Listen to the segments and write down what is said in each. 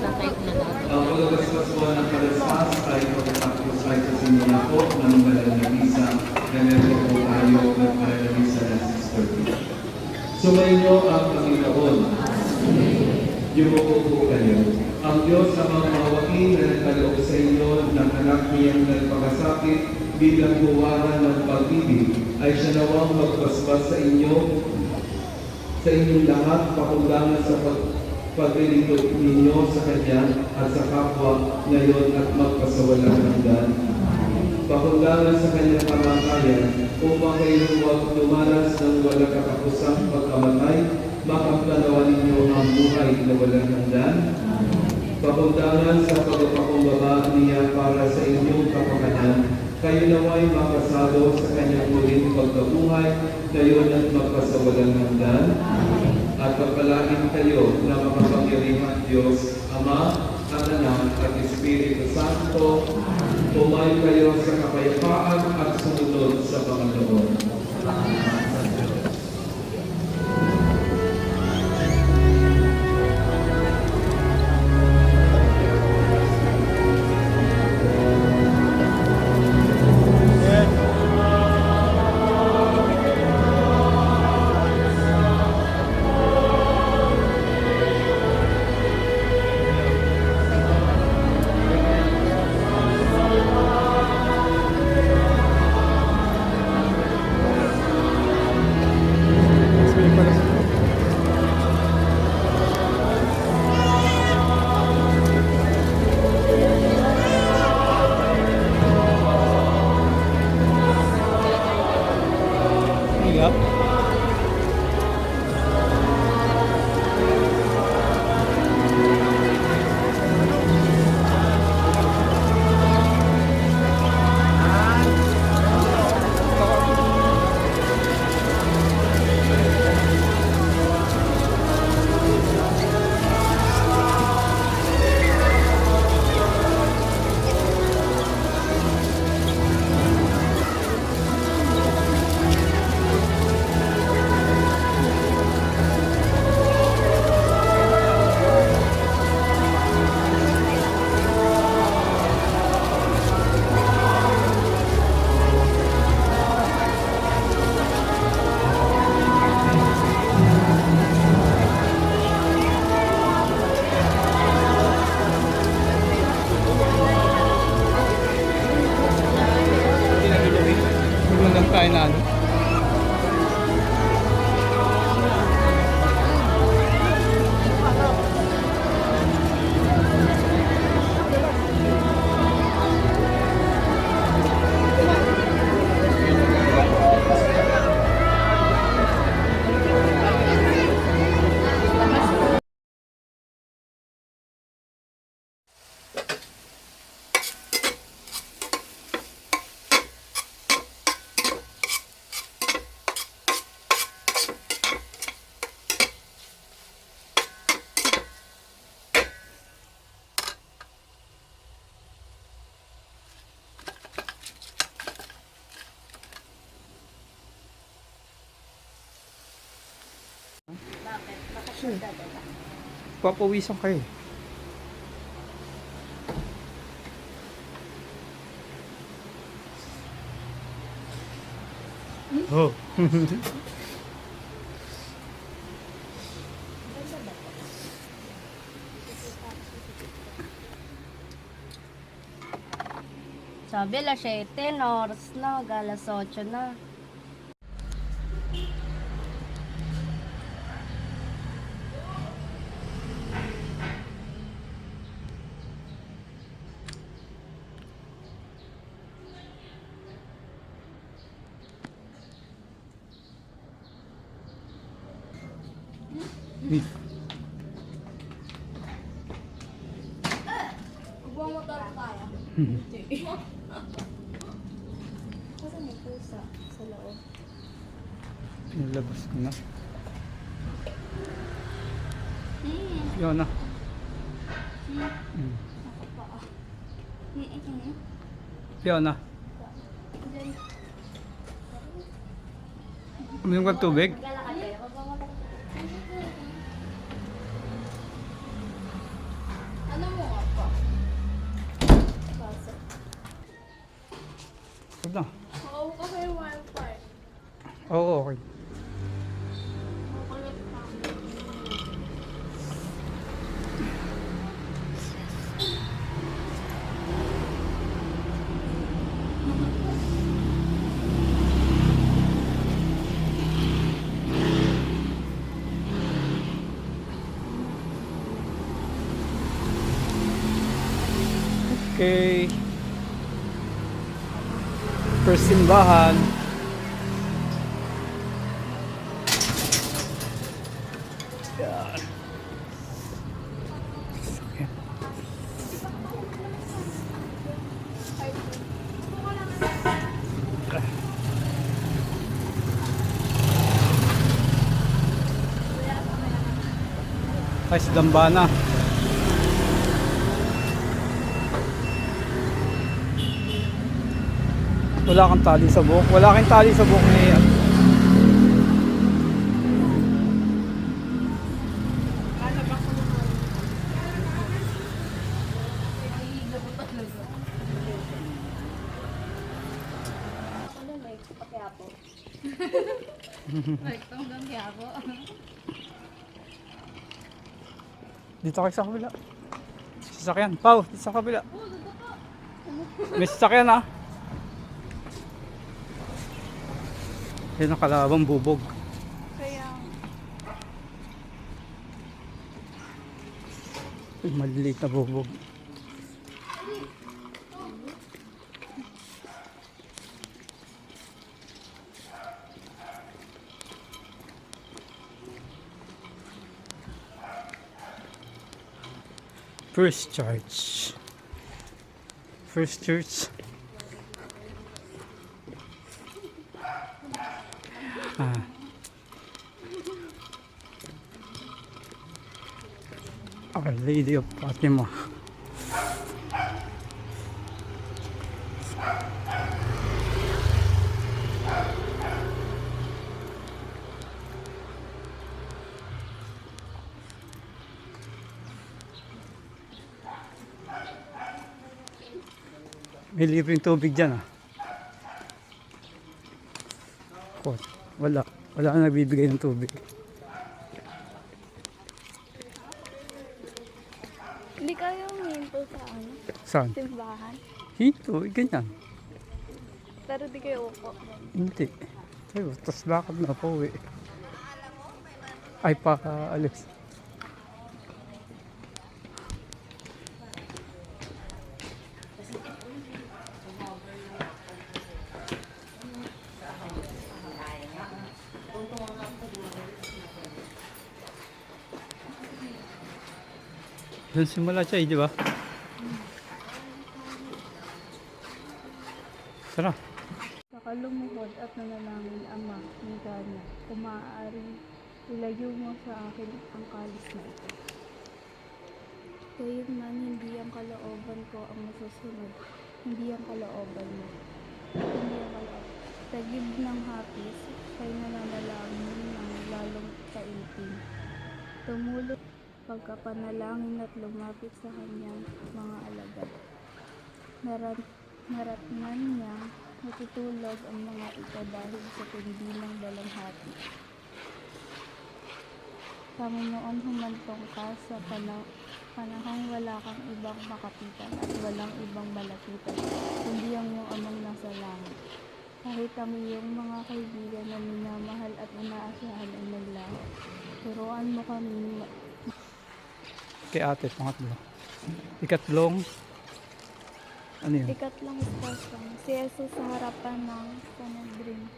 Ang pagkakaspas po ng kalaspas ay pagkatapos ay sa sinuna po ng banal na misa na meron po tayo ng banal na misa na 6:30. Sumainyo ang Panginoon. Yumuko po kayo. Ang Diyos sa mga mawain na nagkaloob sa inyo ng anak niyang nagpakasakit bilang buwaran ng pag-ibig ay siya nawang magpaspas sa inyo sa inyong lahat pakundangan sa paglilingkod ninyo sa Kanya at sa kapwa ngayon at magpasawalang hanggan. Pakundangan sa Kanyang kamatayan upang kayo huwag lumaras ng walang katapusang pagkamatay, makamtanawa ninyo ang buhay na walang hanggan. Pakundangan sa pagpapakumbaba niya para sa inyong kapakanan, kayo naway makasalo sa Kanyang muling pagkabuhay, ngayon at magpasawalang hanggan. At pagpalain kayo na makapangyarihan Diyos, Ama, at Anak, at Espiritu Santo, pumayo kayo sa kapayapaan at sumunod sa Panginoon. Tayo na ano. Bakit? Bakit siya dadala? Papawisan kayo. Oh. Sabi alas 7, oras na, alas 8 na. Magmamotor tayo. Kasi may pusa sa loob. Nilabas ko na. Yun na. Ako pa. Yun na. Uminom ka tubig? Maglalakad kayo. Magmamotor. Ano? Oo, okay. Okay. First simbahan. Yan. Ay, sa Dambana. Wala kang tali sa buhok. Wala kang tali sa buhok niya. Dito kayo sa kabila. Sasakyan. Pau, dito sa kabila. May sasakyan ah. Yan ang kalabang bubog. Kaya, Ay, maliliit na bubog. First Church. First Church. Ah. Our Lady of Fatima. May libreng tubig dyan ah. Wala. Wala na nagbibigay ng tubig. hindi kayo hinto sa ano, Saan? simbahan. Hito, ganyan. Pero di kayo upo. Hindi. Ayun, tapos lakad na po eh. Ay, pa-alis. Doon simula siya eh, di ba? Tara. Nakalumuhod at nanalangin, Ama, ng Gana, kung maaari, ilayo mo sa akin ang kalis na ito. Gayunman, hindi ang kalooban ko ang masusunod, hindi ang kalooban mo. Hindi ang kalooban. Tagib ng hapis, siya'y nananalangin ng lalong kaintin. Tumulong pagkapanalangin at lumapit sa kanyang mga alagad. Naratnan niya natutulog ang mga ito dahil sa tindi ng dalamhati. Panginoon, humantong ka sa panahong wala kang ibang makapitan at walang ibang malapitan, kundi ang iyong amang nasa langit. Kahit ang iyong mga kaibigan na minamahal at inaasahan ay naglaho, turuan mo kami Kay ate, pangatlo. Ikatlong. Ano yun? ikatlong istasyon, si Jesus sa harapan ng Sanhedrin.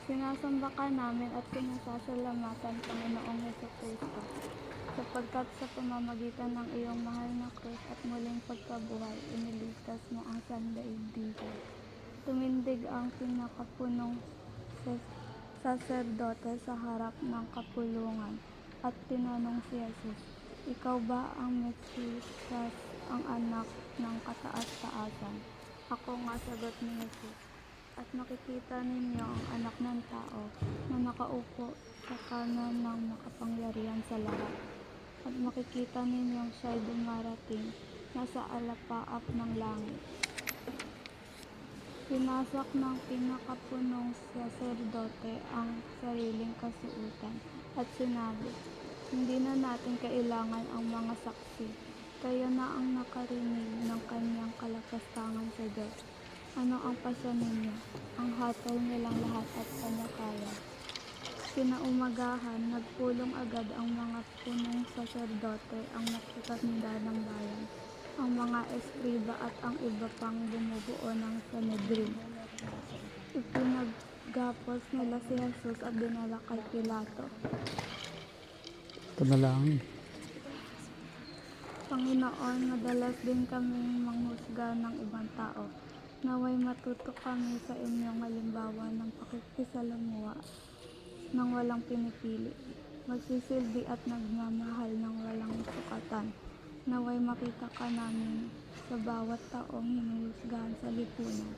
Sinasamba ka namin at pinasasalamatan, Panginoong Jesucristo, sapagkat sa pamamagitan ng iyong mahal na krus at muling pagkabuhay, iniligtas mo ang sandaigdigan. Tumindig ang pinakapunong saserdote sa harap ng kapulungan at tinanong si Jesus, ikaw ba ang Mesiyas, ang anak ng kataas-taasan? Ako nga, sagot ni Jesus. At makikita ninyo ang anak ng tao na nakaupo sa kanan ng makapangyarihan sa lahat. At makikita ninyong siya'y dumarating nasa alapaap ng langit. Pinasak ng pinakapunong saserdote ang sariling kasuotan at sinabi, "Hindi na natin kailangan ang mga saksi. Kayo na ang nakarinig ng kanyang kalapastangan sa Diyos. Ano ang pasya ninyo?" Ang hatol nilang lahat at panakaya. Kinaumagahan, nagpulong agad ang mga punong saserdote, ang nakikatanda ng bayan, ang mga eskriba at ang iba pang bumubuo ng Sanhedrin. Ipinaggapos nila si Jesus at dinala kay Pilato. Ito na lang. Panginoon, madalas din kaming manghusga ng ibang tao. Naway matuto kami sa inyong halimbawa ng pakikisalamuha ng walang pinipili, magsisilbi at nagmamahal ng walang sukatan. Naway makita ka namin sa bawat taong hinuhusgahan sa lipunan,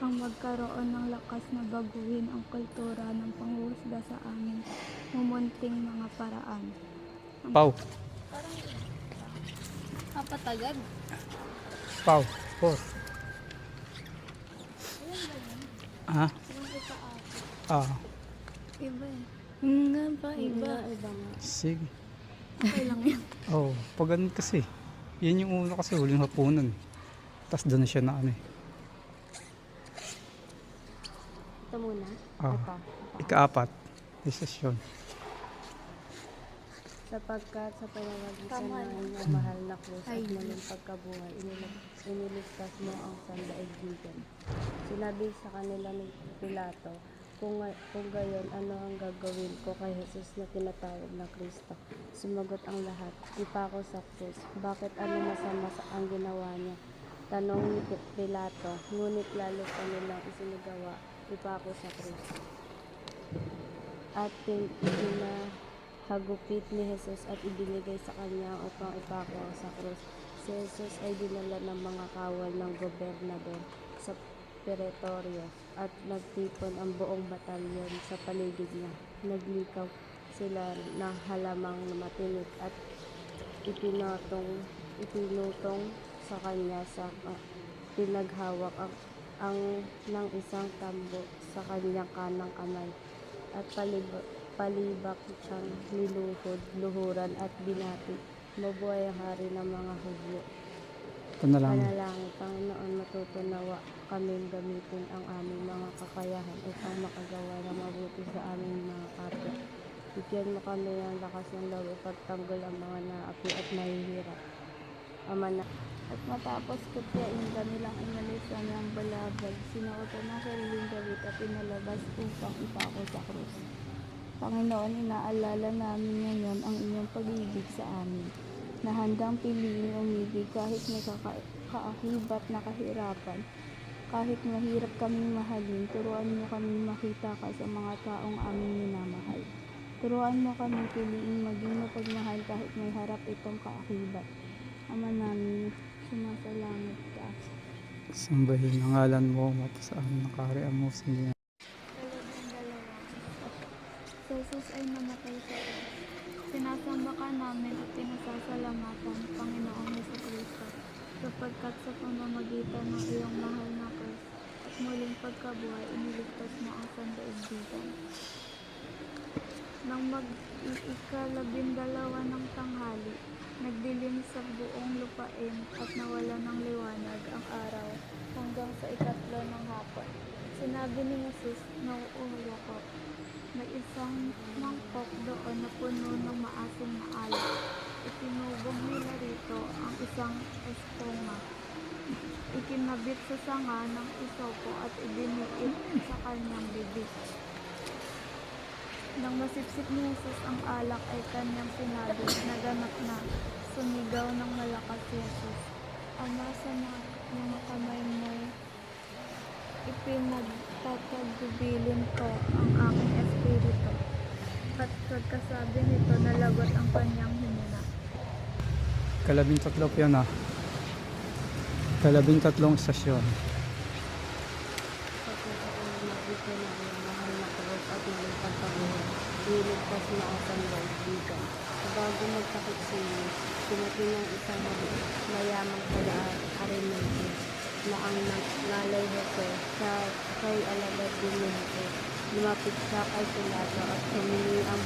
ang magkaroon ng lakas na baguhin ang kultura ng panghuhusga sa aming mumunting mga paraan. Pau. Kapatagad? Pau. Por. Ah? Iba eh. Nga ba? Iba nga. Sige. Okay lang yan. Oh, pag ganun kasi. Yan yung una kasi huling hapunan. Tapos doon na siya na ano eh. Ito muna. Ah, Ito. ika-4. Desisyon. Sapagkat sa panamagitan ng inyong mahal na krus at muling pagkabuhay, iniligtas mo ang sandaigdigan. Sinabi sa kanila ni Pilato, kung gayon, ano ang gagawin ko kay Jesus na tinatawag na Kristo? Sumagot ang lahat, ipako sa krus. Bakit ano masama ang ginawa niya? Tanong ni Pilato, ngunit lalo pa nilang isinigawa, ipako sa krus. At hagupit ni Jesus at ibinigay sa kanya upang ipako sa krus. Si Jesus ay dinala ng mga kawal ng gobernador sa Pretorio at nagtipon ang buong batalyon sa paligid niya. Naglikaw sila ng halamang matinik at ipinutong sa kanya sa pinaghawak ang ng isang tambo sa kanyang kanang kamay at palibak siyang luhuran at binati. Mabuhay ang hari ng mga Hudyo. Ito na lang. Panalangin, Panginoon, matutunawa kaming gamitin ang aming mga kakayahan upang makagawa ng mabuti sa aming mga kapwa. Bigyan mo kami ng lakas ng loob ipagtanggol ang mga naapi at mahihirap. Ama na. At matapos kutyain kanilang inalisan ng balabag, sinuotan ng sariling gamit at inalabas upang ipako sa krus. Panginoon, inaalala namin ngayon ang inyong pag-ibig sa amin, na handang piliin umibig kahit may kaakibat na kahirapan. Kahit mahirap kaming mahalin, turuan mo kaming makita ka sa mga taong aming minamahal. Turuan mo kaming piliin maging mapagmahal kahit may harap itong kaakibat. Ama namin, sumasalangit ka. Sambahin ang ngalan mo, mapasaan ng kaharian mo sa inyo. Si Jesus ay namatay sa krus. Sinasamba ka namin at pinasasalamatan, Panginoong Jesucristo, sapagkat sa pamamagitan ng iyong mahal na krus at muling pagkabuhay, iniligtas mo ang sandaigdigan. Nang mag-ikalabindalawa ng tanghali, nagdilim sa buong lupain at nawala ng liwanag ang araw hanggang sa 3 ng hapon. Sinabi ni Jesus, nauuhaw ako. May isang mangkok doon na puno ng maasim na alak. Itinubog nila rito ang isang esponga. Ikinabit sa sanga ng isopo at idiniit sa kanyang bibig. Nang masipsip ni Jesus ang alak ay kanyang sinabi, naganap na. Sumigaw ng malakas si Jesus, Ama, sa mga kamay mo, ipinagtatagubilin ko ang aking espiritu. At pagkasabi nito, nalagot ang kanyang hininga. 13 po yan ah. 13 istasyon. Pagkakamagitan ng iyong mahal na krus at muling pagkabuhay, iniligtas mo ang sandaigdigan. Bago magtakip sa iyo, dumating ang isang mayamang taga-Arimathea. na ang ngalay Jose sa kay alagad din ni Jose. Lumapit siya kay Pilato at humingi ang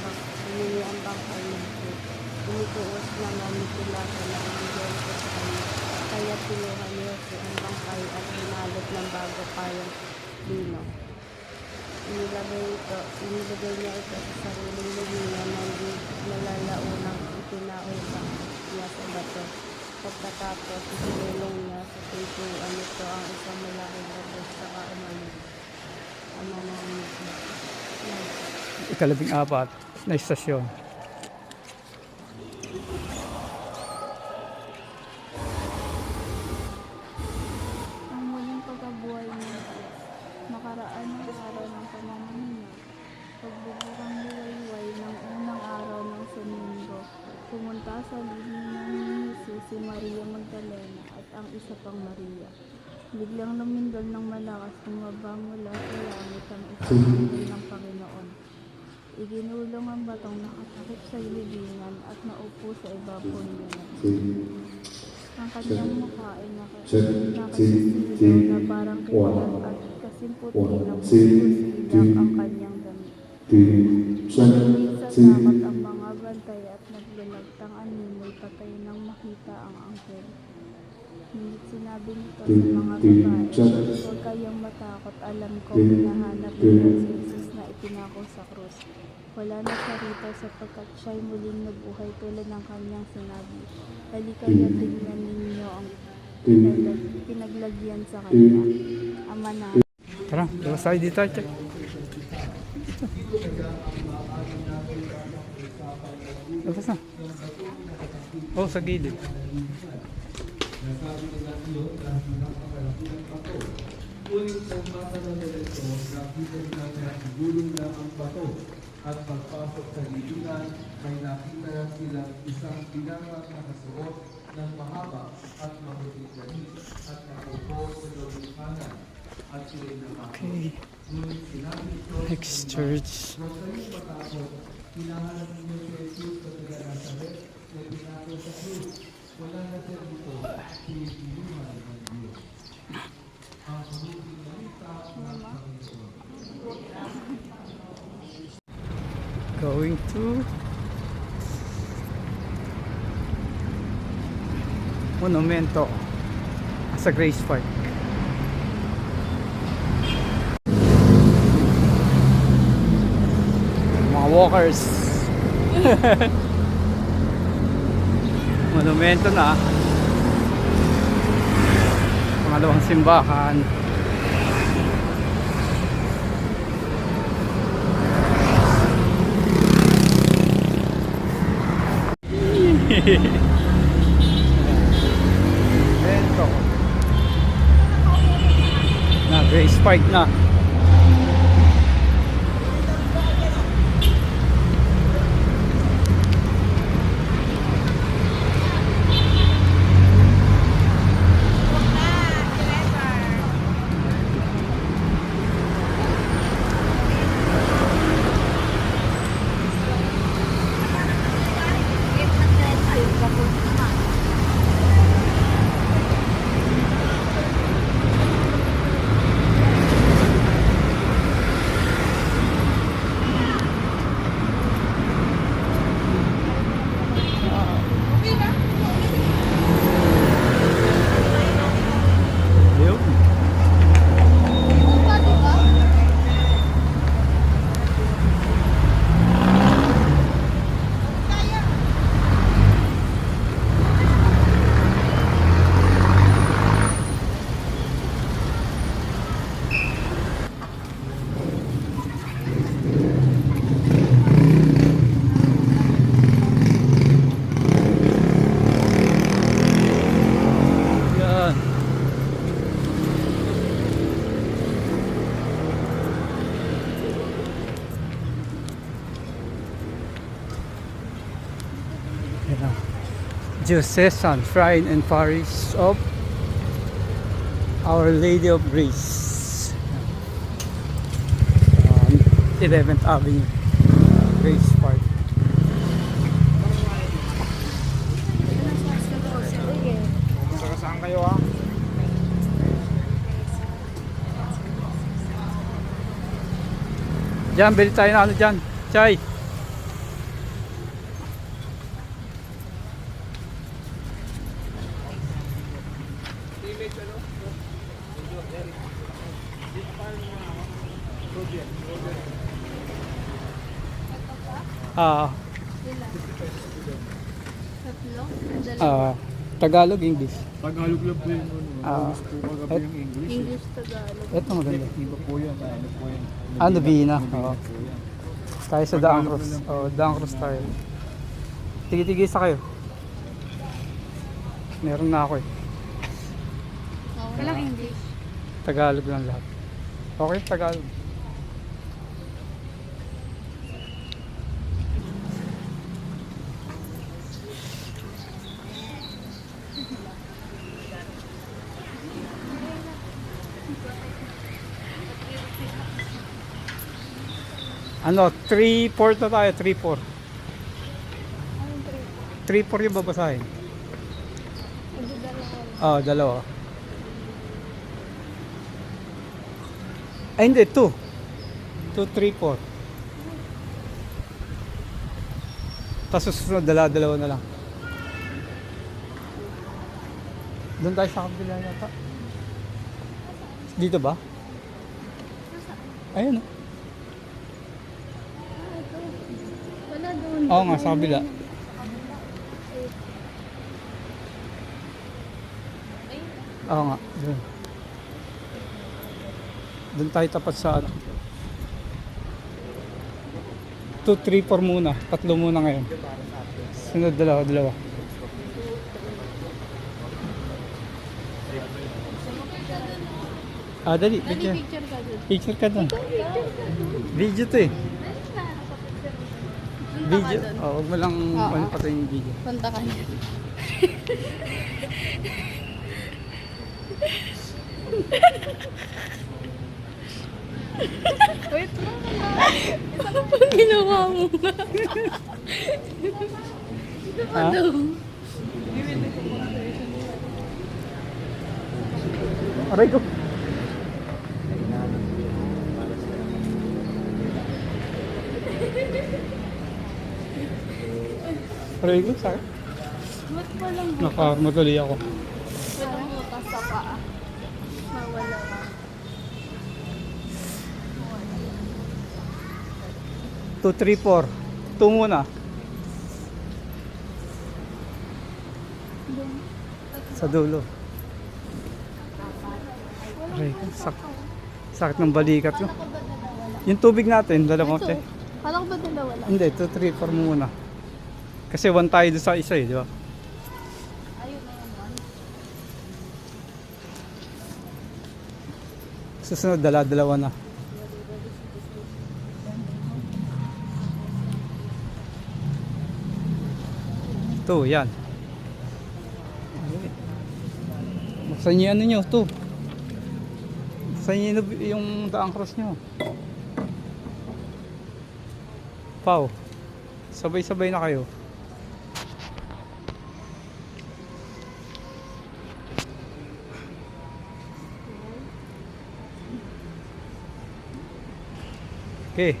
bangkay ni Jose. Inituos naman ni Pilato na ibigay ko sa kanya. Kaya kinuha ni Jose ang bangkay at hinalot ng bago payong lino. Inilagay niya ito sa sariling lumingan na nalalaunang ipinautang niya sa bato. Pagkatapos, isinulong niya sa pintuan nito ang isang malaking bato sa umalis. Ama namin siya. Ikalabing-apat na istasyon. Ang muling pagkabuhay ni Jesus. Nakaraan ng araw ng pamamahinga. Pagbubukang liwayway ng unang araw ng Domingo. Pumunta sa libingan ni Jesus si Maria Magdalena at ang isa pang Maria. Biglang lumindol ng malakas bumaba mula sa langit ang isang anghel ng Panginoon. Iginulong ang batong nakatakip sa libingan at naupo sa ibabaw niya. Ang kanyang mukha ay nakasisilaw na parang kilalang at kasimputi ng pusilak ang kanyang damit. Sa takot ang mga bantay at naglalagtang animoy patay nang makita ang anghel. Ngunit sinabi nito sa mga babae, huwag kayong matakot, alam ko hinahanap niyo si Jesus na ipinako sa krus. Wala na siya rito sapagkat siya'y muling nabuhay tulad ng kanyang sinabi. Halikayo tingnan ninyo ang pinaglagyan sa kanya. Ama na. Tara, labas tayo dito. Check. Labas na. Oh, sa gilid. Nasabi nila iyon dahil pinakamalaki ng bato. Ngunit sa mata ng direkto, nakita nila na gulong lang ang bato. At pagpasok sa libingan, may nakita na silang isang pinangang nakasuot ng mahaba at mabuting damit at nakaupo sa loob kanan at sila'y nakakot. Okay. Ngunit sinabi ito, Next church. huwag kayong matakot, hinahanap ninyo si Jesus sa taga Nazaret na pinako sa krus. Wala na siya dito, pinipinuhan ng Diyos. Ang pamumuling malita ng Panginoon. Going to Monumento sa Grace Park. Mga walkers. Monumento na. Pangalawang simbahan. Monumento. Na Grace Park na. Yun. Yan. Yan ang Diocesan Shrine and Parish of Our Lady of Grace. 11th Avenue, Grace Park. Saan kayo ah? Diyan, bili tayo na ano dyan. Chay. Ah, Tatlo? Tagalog, English. Tagalog lang po yung ano. Ah. Gusto ko kagabi yung English. English, Tagalog. Ito maganda. Iba po yan. Ano po yan? Nubina. Oo. po yan. Tayo sa Daang Cross. Daang Cross tayo. Tigi-tigisa kayo. Meron na ako eh. Walang English. Tagalog lang lahat. Okay, Tagalog. Ano, 3-4 na tayo, 3-4. 3-4 yung babasahin. Dalawa. Ay, hindi, 2. 2, 3, 4. Tapos susunod, dalawa na lang. Doon tayo sa kabila yata. Dito ba? Ayun, oh. Wala doon. Oo nga, sa kabila. Oo nga, doon. Doon tayo tapat sa ano. 2, 3, 4 muna. 3 muna ngayon. Sunod dalawa. Dali, picture. Picture ka doon. Picture ka doon. Video to eh. Video. Huwag mo lang ano pa yung video. Punta ka niya. Wait lang. Isa ka pang ginawa mo. Ha? Aray ko. Aray ko, sakit. Ba't walang Nakamadali ako. walang butas sa paa? Mawala ka. 2, 3, 4. 2 muna. Sa dulo. Aray ko, sakit ng balikat ko. Yung tubig natin, dalawa ko. Kala ko ba dalawa lang? Hindi, 2, 3, 4 muna. Kasi 1 tayo doon sa isa eh, di ba? Ayun na yung one. Susunod, dalawa na. Ito, yan. Buksan niyo ano nyo, ito. Buksan niyo yung Daang Cross nyo. Pau, sabay-sabay na kayo. Okay.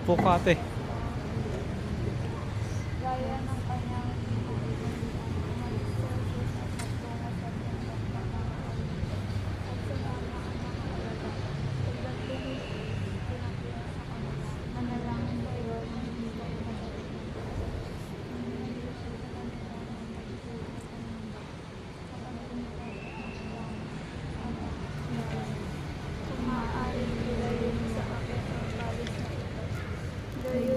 Pukate. Gaya ng kanyang Gayon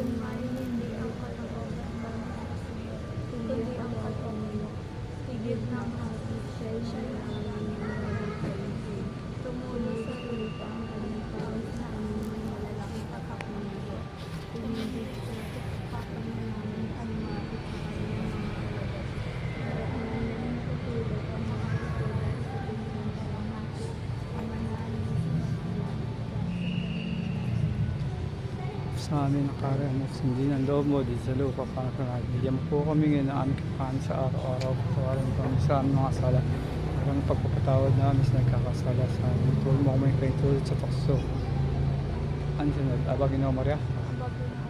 sa amin ang karamos, hindi ng loob mo, di sa lupa para sa natin. Bigyan mo po kami ngayon ng aming kakanin sa araw-araw. Patawarin kami sa aming mga sala. Para ng pagpapatawad namin sa nagkakasala sa amin. Tulong mo kami kayo tulad sa tukso. Ano sunod? Aba, Ginoo Maria?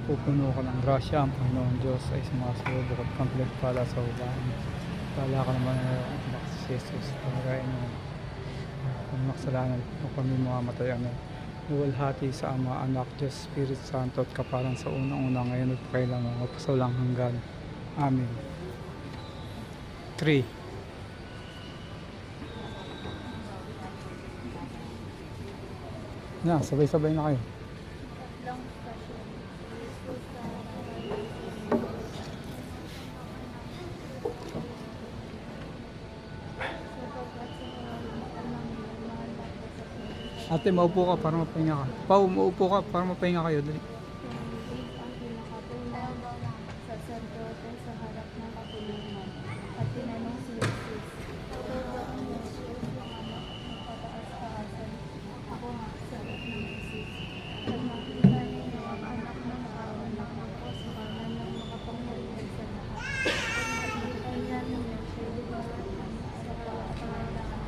Pupuno ka ng grasya ang Panginoon Diyos ay sumasalubok at complete pala sa ubahan. Pala ka naman na anak si Jesus. Pagkain mo. Kung makasalanan o kami mamamatay amen. Luwalhati sa Ama, Anak, Diyos, Spirit Santo at kapalan sa unang-una ngayon at kailangan magpasawalang hanggan. Amen. 3. Na, sabay-sabay na kayo. Tatlong stasyon. Jesus sa Ate, maupo ka para mapahinga ka. Pao, maupo ka para mapahinga kayo. Dali. sa sacerdote sa harap ng kapulungan at tinanong si Jesus, "Ikaw ba ang Jesus, yung anak ng kataas-taasan?" Ako nga, sagot ng Jesus. Pag makita ninyo ang anak ng tao na ako sa kanan ng makapangyarihan sa lahat. Pag makita niya ninyo siya lumalat sa kapangyarihan.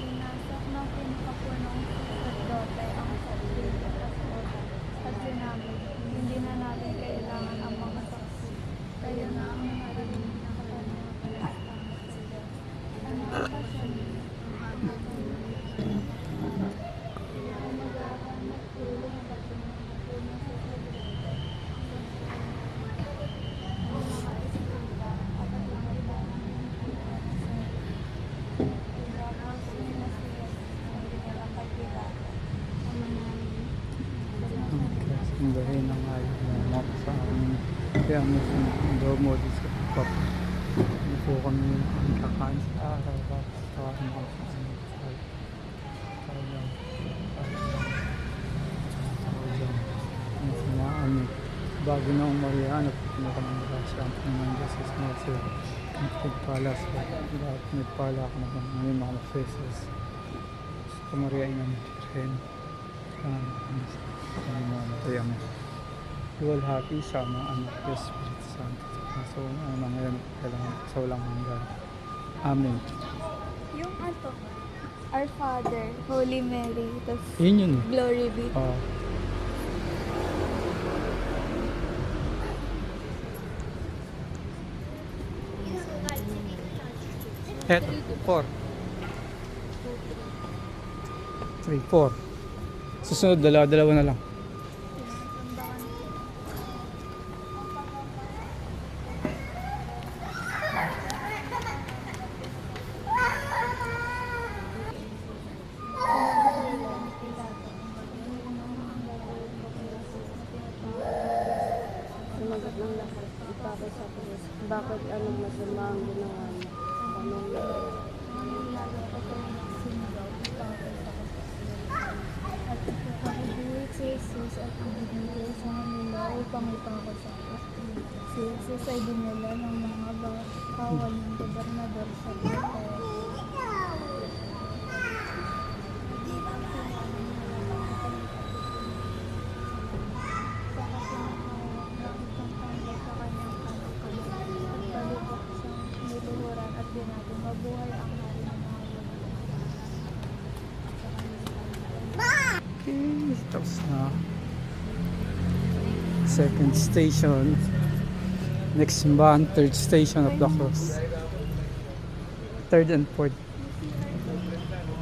Inasak ng pinakapunong sacerdote ang sarili at kasuotan at sinabi, "Hindi na natin kailangan ang mga saksi. Tayo na ang marinig na kanyang palastahan sa Diyos." Ano ang pasyon? Ang anak ng sila ay maghahanap tulong sa pinakapunong sacerdote. Ang mga eskrita at ang mga tanong tapos may nasiyas ang dinala kay Pilato. Ang mananalig. Ang dahin ng ayaw na mga sa amin. Kaya mo ang loob mo di sa pap. Hindi po kami ang kakain sa araw-araw. Sa mga kakain sa araw-araw. Ang sinaan bago na umariyaan at pinakamang grasya ang Panginoon Diyos sa mga sila. Ang pagpala sa lahat nagpala ka naman ngayon mga faces. Sa kamariyain ng Tirhen. Ang mamatay ang luwalhati sa mga anak Diyos Espiritu Santo. So, ano ngayon kailangan sa walang hanggan. Amen. Yung ato, Our Father, Holy Mary, tapos Yun. Glory be. Eto, 4. 3, 4. Susunod, dalawa na lang. Sumagot ng lahat, ipako sa krus. Bakit anong masama ang ginawa niya? Tanong niya. At ipapakabuhit si Jesus at ibinigay sa kanila upang ipako sa krus. Si Jesus ay dinala ng mga kawal ng gobernador sa Galilea. Mabuhay ang hari ng mga Okay, tapos na. Second station. Next simbahan, third station of the cross. Third and fourth.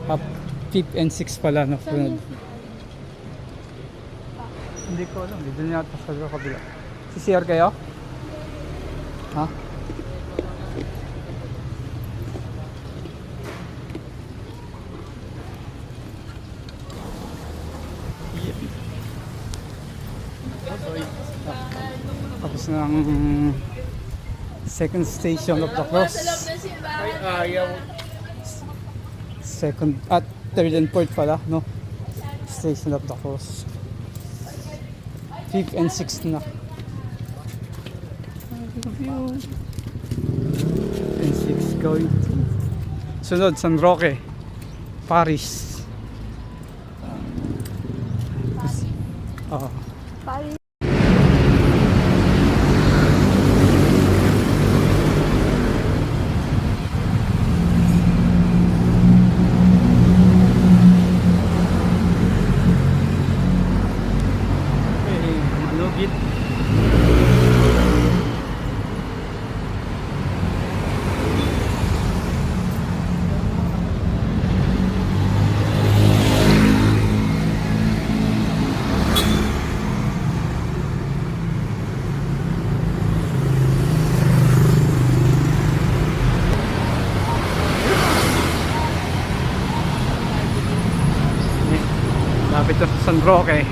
Up, fifth and sixth pala na friend. Hindi ko alam, dito na yata sa kabila. CCR kayo? Ha? Tapos ng second station of the cross. Second at third and fourth pala, no? Station of the cross. Fifth and sixth na. And sixth going to sunod, San Roque, Paris. Pari Manugit. Lapit to sa San Roque.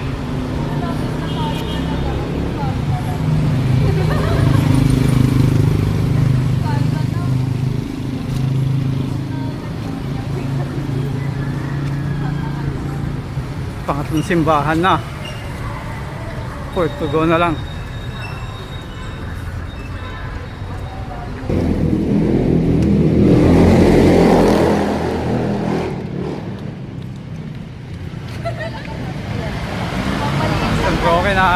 Pangatlong simbahan na. Port to go na lang. San Roque na.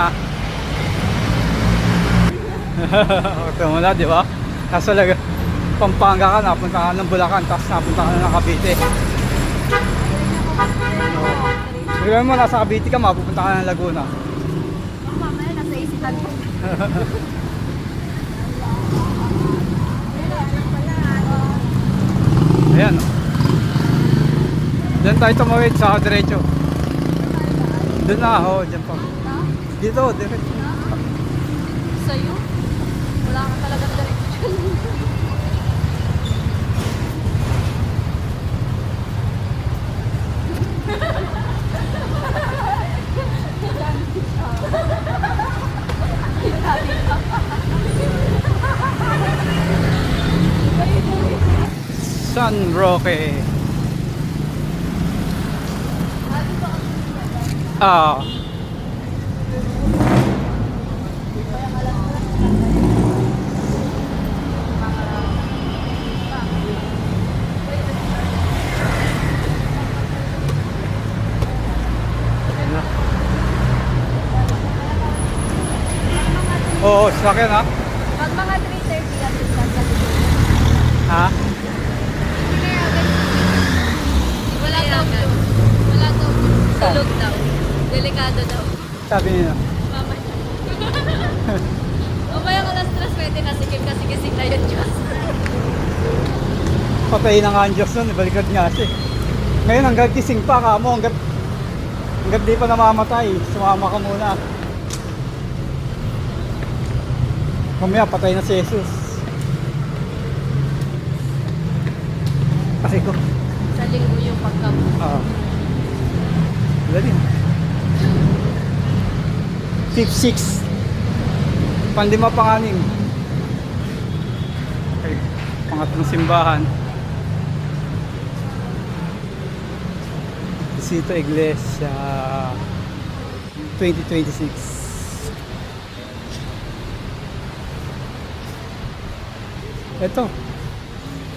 Ito mo na, di ba? Kaso lang, Pampanga ka, napunta ka ng Bulacan, tapos napunta ka na ng Cavite. Sabihin mo, nasa Cavite ka, mapupunta ka ng Laguna. mamaya nasa isipan ko. Ayan. Diyan tayo tumawid sa diretso. Doon na, dyan pa. Dito, diretso. Sa'yo? Wala ka talagang direction. San Roque. Ah. Oo, sa akin ha. Pag mga 3:30 at Ha? wala daw. Wala daw. Tulog daw. Delikado daw. Sabi niya. Mama niya. Mamaya ka na stress, pwede na sikip kasi gising na yun, Diyos. Patay na nga ang Diyos nun, baliktad nga siya. Ngayon hanggang gising pa ka mo, hanggang di pa namamatay, sumama ka muna. Mamaya patay na si Jesus. Kasi ko. Sa linggo yung pagkabu. Dali. 5-6. Pandima panganim. Okay. Pangatlong simbahan. Visita Iglesia 2026. Ito.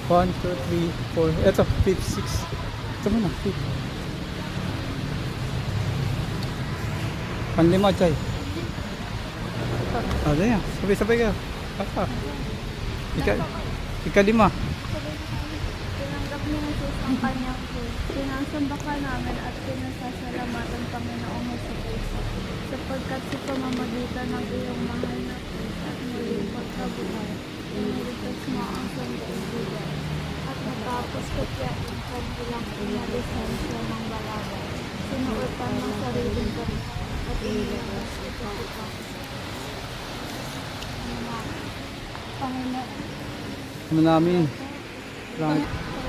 1, 2, 3, 4. Ito, 5, 6. Ito muna, 5. Panlima, Chay. Ano yan? Sabay-sabay ka. Basta. Ika-5. Tinanggap ni Jesus ang kanyang food. Sinasamba ka namin at pinasasalamatan Panginoong Jesucristo sapagkat sa pamamagitan ng iyong mahal na cruz at muling pagkabuhay, iniligtas mo ang sanlibutan at matapos katyain ka bilang inalisan siya ng balagan. Sinuotan ng sariling kami at iniligtas ito ito. Panginoon. Ano namin?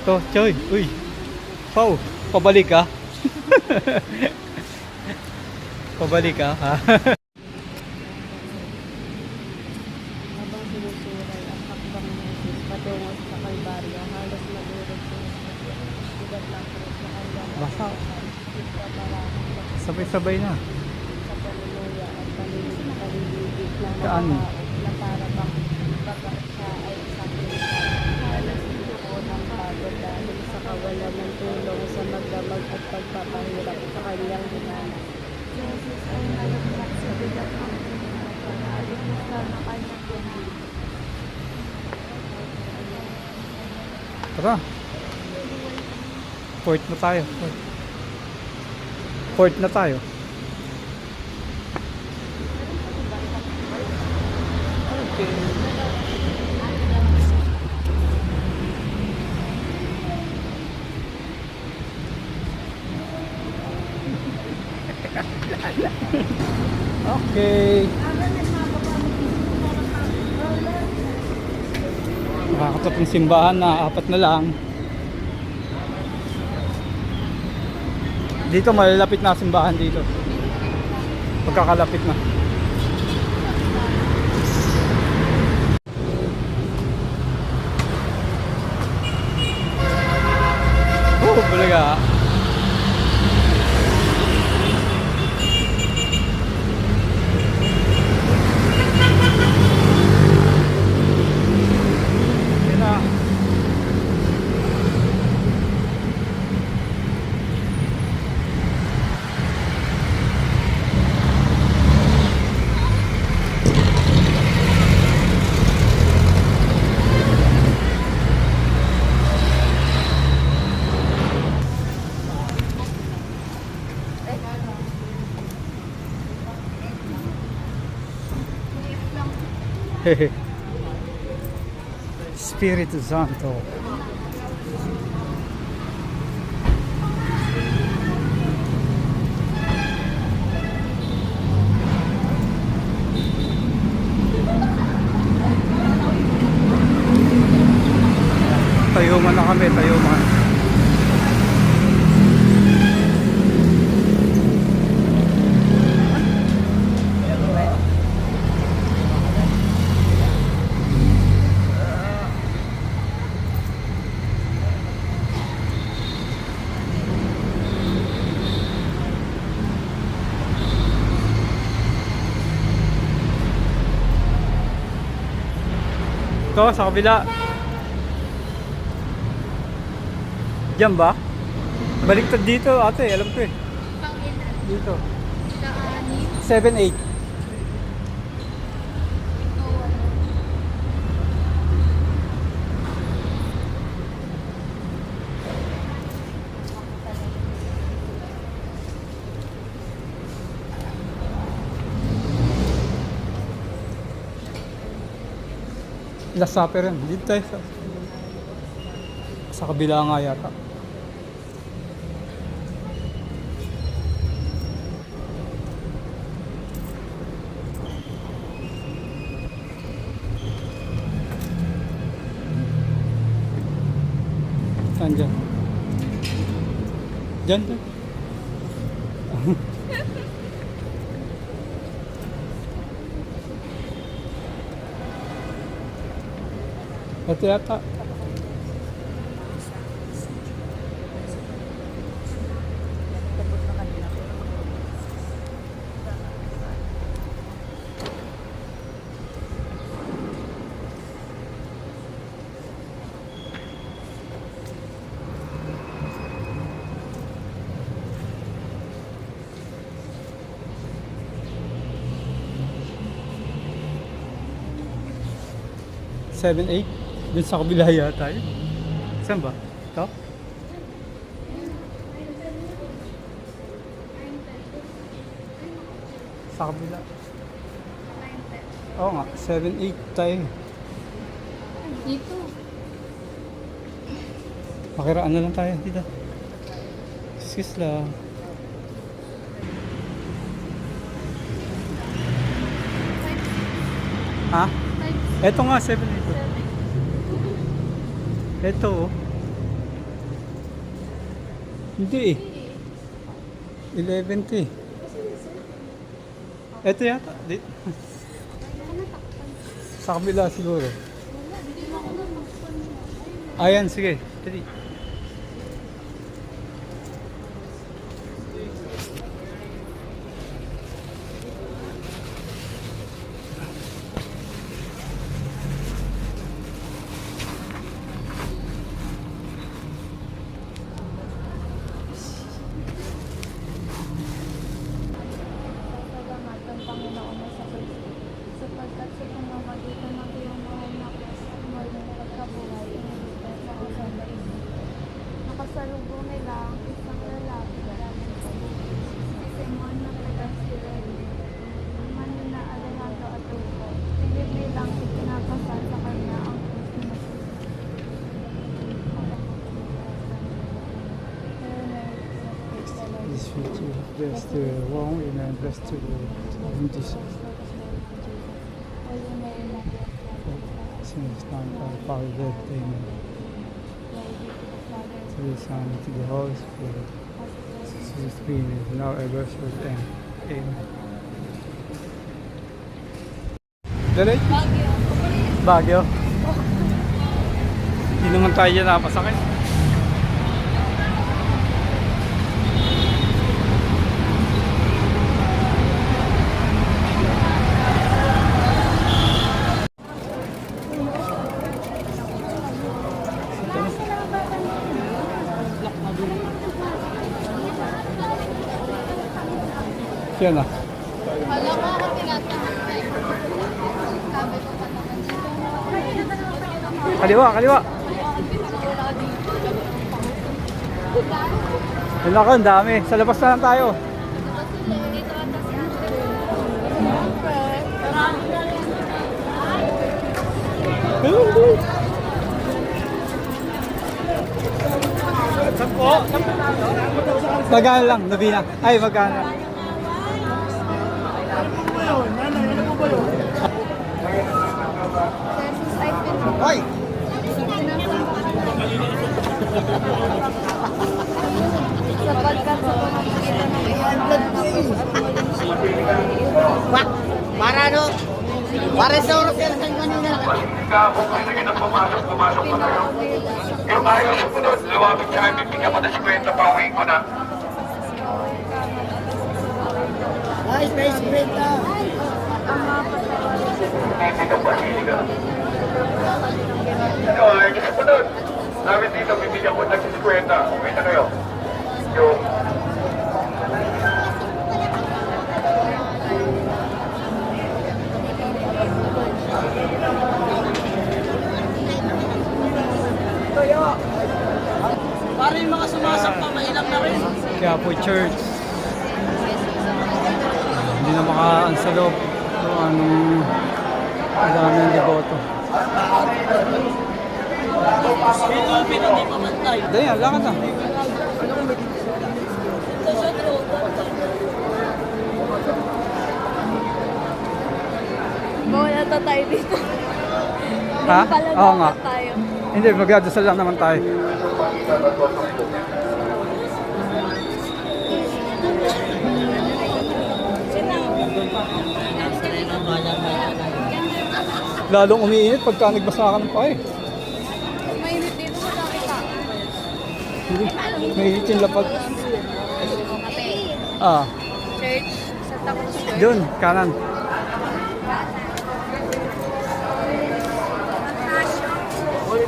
Ito, Choy. Uy. Pau, pabalik ka? Pabalik ka, ha? Habang sinusuray ang hakbang ni Jesus patungo sa Kalbaryo, halos madurog siya sa sigat ng krus na kanyang Basa. marahang Sabay-sabay na. sa panunuya at paligid ng mga Kaan? tao na para bang baka siya ay isang krisan. Halos ito ng pagod dahil sa kawalan ng tulong sa magdamag at pagpapahirap sa kanyang hinanap. Jesus ay nalagmak sa bigat Tara. Port na tayo. Port na tayo. Okay. Okay. Nakakatapong simbahan na 4 na lang. Dito malalapit na simbahan dito. Pagkakalapit na. Oh, bulaga. Yan na. Espiritu Santo. Tayuman na kami, tayuman. Ito, sa kabila. Diyan ba? Baliktad dito, ate. Alam ko eh. Dito. 7-8. Last Supper yan. Dito tayo sa kabila nga yata. Saan dyan? Dyan, dyan. Ito yata. Seven, 8. Dun sa kabila yata yun. Saan ba? Ito? Sa kabila. Oo nga, 7-8 tayo. Dito. Makiraan na lang tayo dito. Excuse lang. Ha? Ito nga, 7-8. Ito oh. Hindi eh. 11 to eh. Ito yata. Sa kabila siguro. Ayan, sige. Dali. Salamat ang Panginoon na sa Kristo, sapagkat sa pamamagitan ng iyong mahal na krus at mahal na pagkabuhay, iniligtas sa usan Nakasalubong nila ang isang lalaki galing sa bukid, si Simon na taga-Sirene, naman na Alejandro at Rufo. Binibilang ikinakasal sa kanya ang Christmas. This future bless the wrong and bless the in Jesus. Since time for Father death, amen. To the Son, to the Holy Spirit, to the Spirit, now ever shall end. Amen. Dali? Baguio. Hindi naman tayo dyan napasakit. Siya na. Wala ko ako tinatanong. Sabi ko pa naman dito. Kaliwa, kaliwa. Yun ako, ang dami. Sa labas na lang tayo. Magkano lang, Nabina? Ay, magkano? Hoy! Sapagkat sa pamamagitan ng iyong Para ano? Para sa oras yan sa kanina. Kung gusto nyo na pumasok na kayo. Yung ayaw sumunod, luwagin siya, bibigyan ko na 50, pauwiin ko na. Ay, space break na. Hindi ka pa hiliga. Ano, ayaw nyo sumunod. Sabi dito, bibigyan ko na 50, uwi na kayo. Yung... Para yung mga sumasakta, mailang na rin. Kaya po church. Hindi na makaan sa loob. Kung anong madami ng deboto. Pinupin, hindi pamantay. Dali, lakad na. Bawala na tayo dito. Ha? Pala Oo nga. dapat tayo. Hindi, magdadasal lang naman tayo. Lalong umiinit pagka nagbasa ka ng pae. Mainit dito sa Dakita. May itin lapag. Ah, Church sa Takos Church. doon, kanan.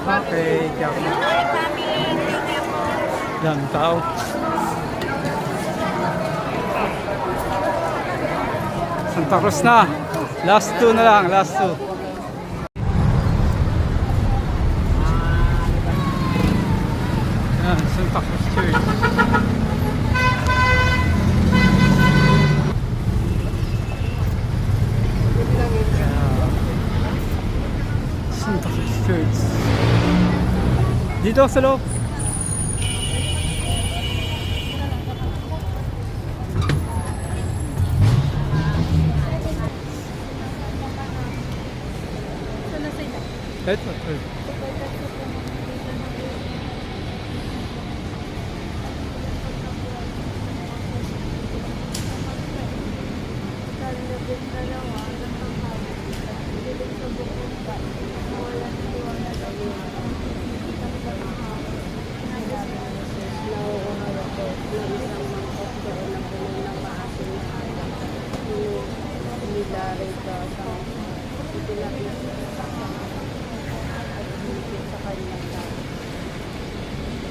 Okay, tiyak na. Dami tao. Santa Cruz na. Last two na lang, last two. Yan, Santa Cruz Church. Santa Cruz Church. Dito sa loob. Sana sila. Ito. Nilari ka sa itinapit sa at hinigit sa kanyang lahat.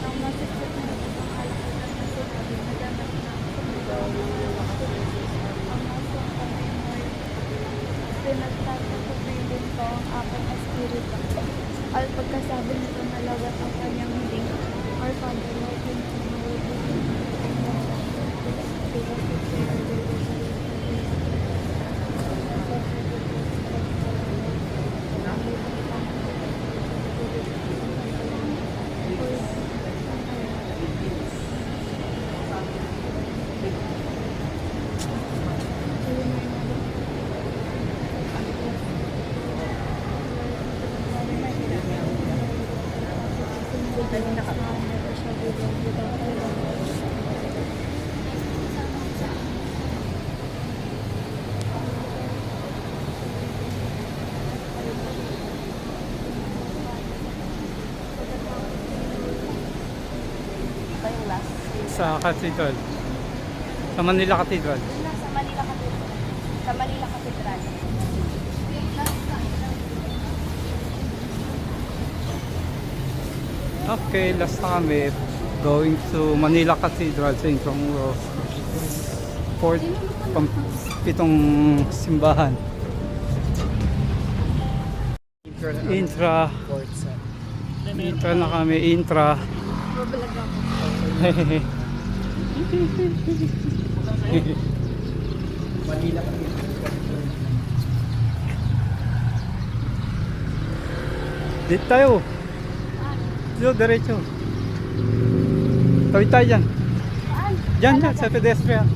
Ang masisip na isang alakot na sinabi na dapat na Ikaw nang nakasisis ang masong kami mo'y pinagtatapubilin ko ang aking espiritu. Al pagkasabi nito nalagat ang kanyang hiling. Our Father, Lord, Kanina ka pa. Ito yung last. Sa Cathedral. Sa Manila Cathedral. Yun na, sa Manila Cathedral. Sa Manila Cathedral. Okay, last na kami. Going to Manila Cathedral, St. Rose. Pitong simbahan. Intra. Intra na kami, intra. Dito tayo. Dito, diretso. Tawid tayo dyan. Dyan, sa pedestrian.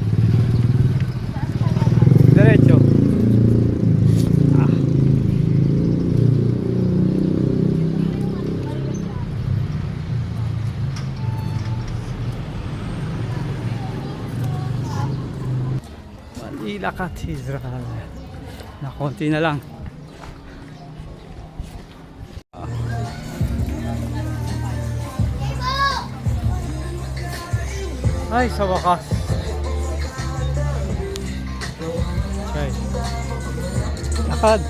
Diretso. Manila Cathedral. Na konti na lang. Ay, sa wakas. Chay. Lakad.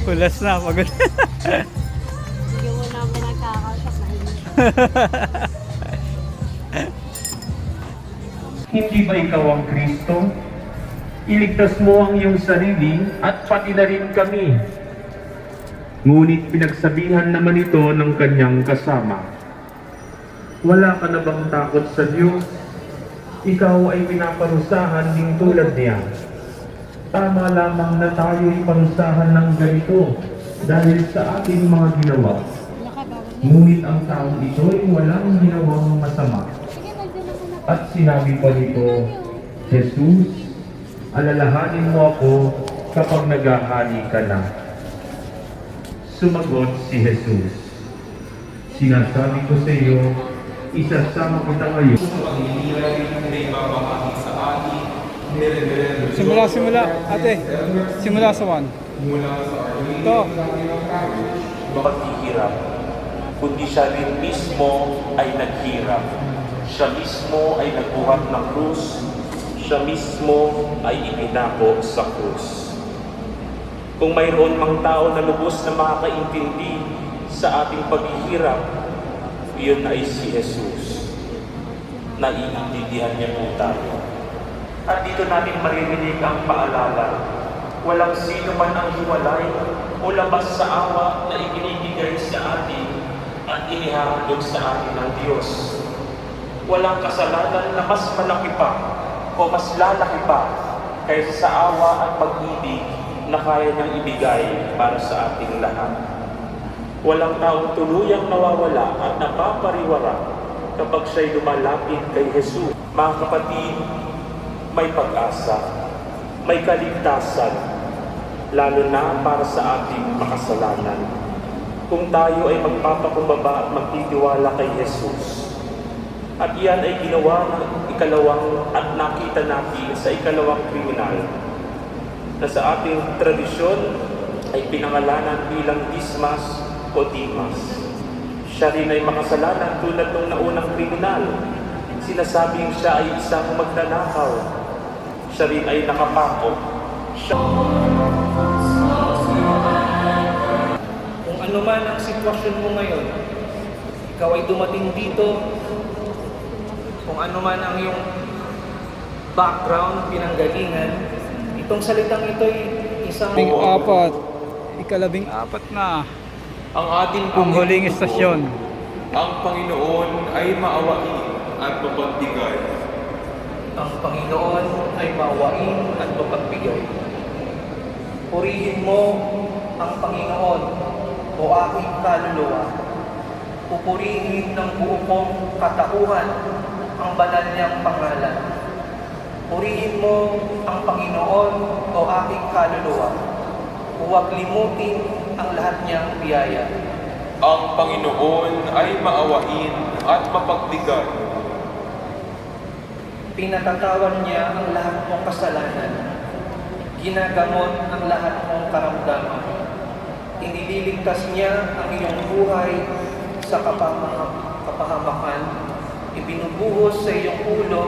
Kulas na, pagod. Hindi mo na pinagkakausap na hindi. Hindi ba ikaw ang Kristo? Iligtas mo ang iyong sarili at pati na rin kami. Ngunit pinagsabihan naman ito ng kanyang kasama. Wala ka na bang takot sa Diyos? Ikaw ay pinaparusahan din tulad niya. Tama lamang na tayo'y parusahan ng ganito dahil sa ating mga ginawa. Ngunit ang taong ito ay walang ginawang masama. At sinabi pa nito, Jesus, alalahanin mo ako kapag naghahani ka na. Sumagot si Jesus, sinasabi ko sa iyo, isasama kita ngayon. Simula, ate. Simula sa 1. Ito. Paghihirap, kundi siya rin mismo ay naghirap. Siya mismo ay nagbuhat ng krus. Siya mismo ay ipinako sa krus. Kung mayroon mang tao na lubos na makakaintindi sa ating paghihirap, iyon ay si Jesus. Naiintindihan niya po tayo. At dito natin maririnig ang paalala. Walang sino man ang hiwalay o labas sa awa na ibinibigay sa atin at inihahandog sa atin ng Diyos. Walang kasalanan na mas malaki pa o mas lalaki pa kaysa sa awa at pag-ibig na kaya niyang ibigay para sa ating lahat. Walang taong tuluyang nawawala at napapariwara kapag siya'y lumalapit kay Jesus. Mga kapatid, may pag-asa, may kaligtasan, lalo na para sa ating makasalanan. Kung tayo ay magpapakumbaba at magtitiwala kay Jesus. At iyan ay ginawa ng ikalawang at nakita natin sa ikalawang kriminal na sa ating tradisyon ay pinangalanan bilang Dismas o Dimas. Siya rin ay makasalanan tulad ng naunang kriminal. Sinasabing siya ay isang magnanakaw. Siya rin ay nakapako. Kung ano man ang sitwasyon mo ngayon, ikaw ay dumating dito, kung ano man ang iyong background, pinanggalingan, itong salitang ito ay isang... Ikalabing apat na. Ang ating Ang huling istasyon. ang Panginoon ay maawain at mapagbigay. Ang Panginoon ay maawain at mapagbigay. Purihin mo ang Panginoon o aking kaluluwa. Pupurihin ng buo kong katauhan ang banal niyang pangalan. Purihin mo ang Panginoon o aking kaluluwa. Huwag limutin ang lahat niyang biyaya. Ang Panginoon ay maawain at mapagbigay. Pinatatawan niya ang lahat mong kasalanan. Ginagamot ang lahat mong karamdaman. Inililigtas niya ang iyong buhay sa kapahamakan. Ibinubuhos sa iyong ulo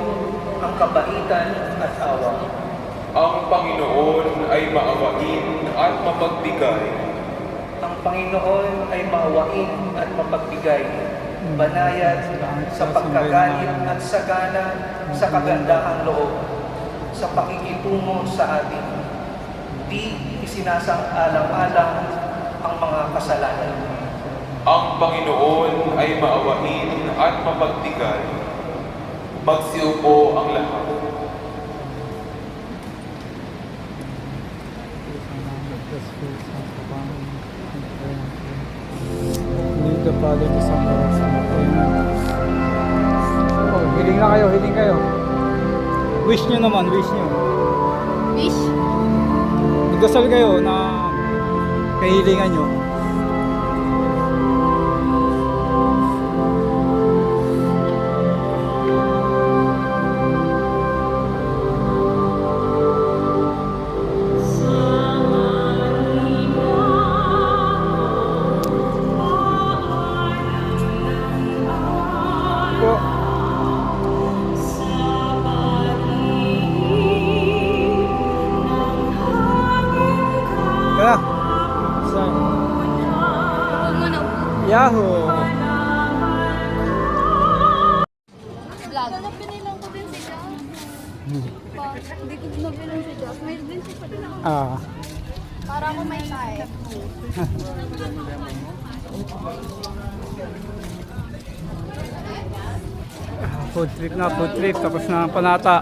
ang kabaitan at awa. Ang Panginoon ay maawain at mapagbigay. Ang Panginoon ay maawain at mapagbigay, banayad sa pagkagalit at sagana sa kagandahang loob, sa pakikitungo sa atin. Di isinasang-alang-alang ang mga kasalanan. Ang Panginoon ay maawain at mapagbigay. Magsiupo ang lahat. Lead the Father to sacrifice. Oh, hiling na kayo, hiling kayo. Wish nyo naman, wish nyo. Wish? Nagdasal kayo na kahilingan nyo. Po. Kaya. Saan? Yahoo! Vlog. Pinilang ko din si Josh. Hindi ko nabilang si Josh. May din si Padilla. Ah. Para ako may tayo. Food trip na, food trip. Tapos na ang panata.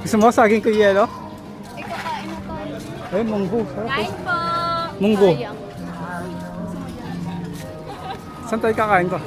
Gusto mo saging ko yelo? Ikaw kain mo tayo. Eh, munggo. Sarap. Kain po. Munggo. Sayang. Saan tayo kakain ko?